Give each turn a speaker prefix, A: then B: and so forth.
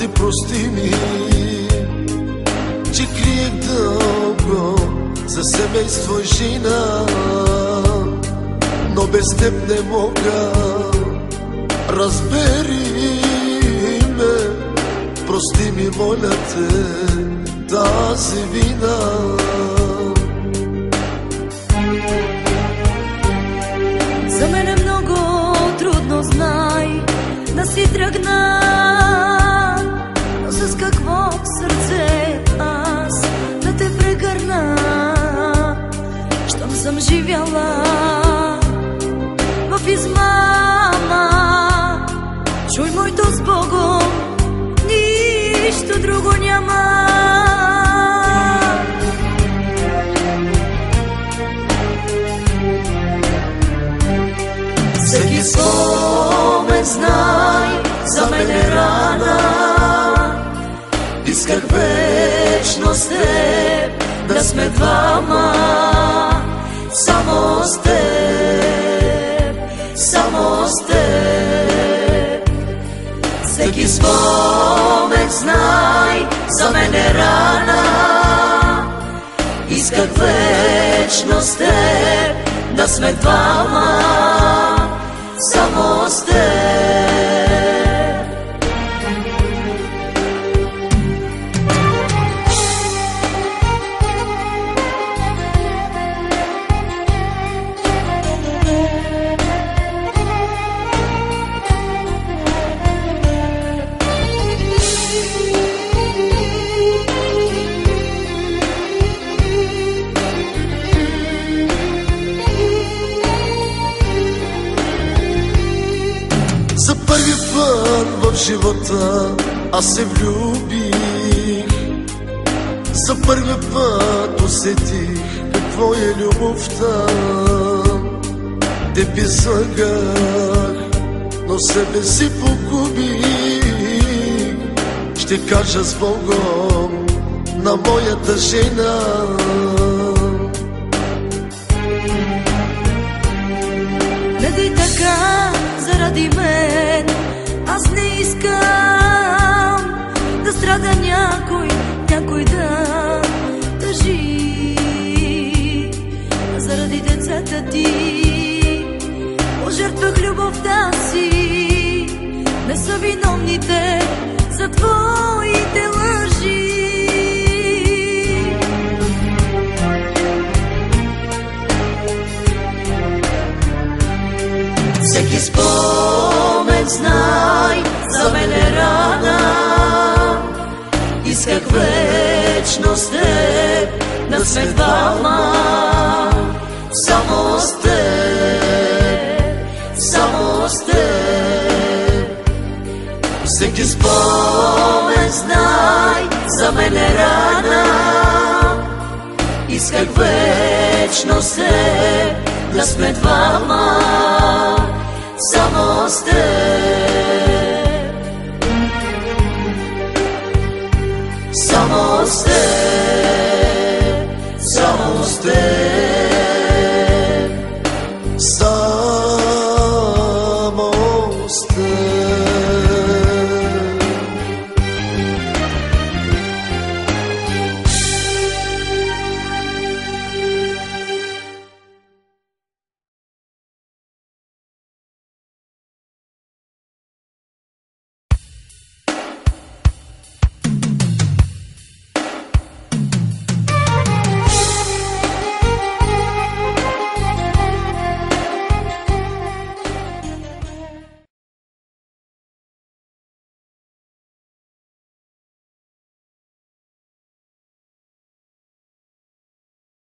A: ти прости ми, че криех дълго за семейство и жена, но без теб не мога. Разбери ме, прости ми, моля те, тази вина.
B: За мен е много трудно, знай, да си тръгна, но с какво сърце аз да те прегърна, щом съм живяла в измама. Чуй, моето с Богом, нищо друго няма. Всеки спомен, знай, за мен е рана. Исках вечно с теб да сме двама, само с теб, само с теб. Всеки спомен, знай, за мен е рана. Исках вечно с теб да сме двама, само с теб.
A: За първи път в живота аз се влюбих. За първи път усетих какво е любовта. Теб излъгах, но себе си погубих. Ще кажа с Богом на моята жена.
B: Гледай така заради мен, аз не искам да страда някой да тъжи. Заради децата ти пожертвах любовта си, не са виновните за твоите лъжи. Всеки спомен, знай, за мен е рана. Исках вечно с теб да сме двама, само с теб, само с теб. Всеки спомен, знай, за мен е рана. Исках вечно с теб да сме двама, само с теб. Само с теб.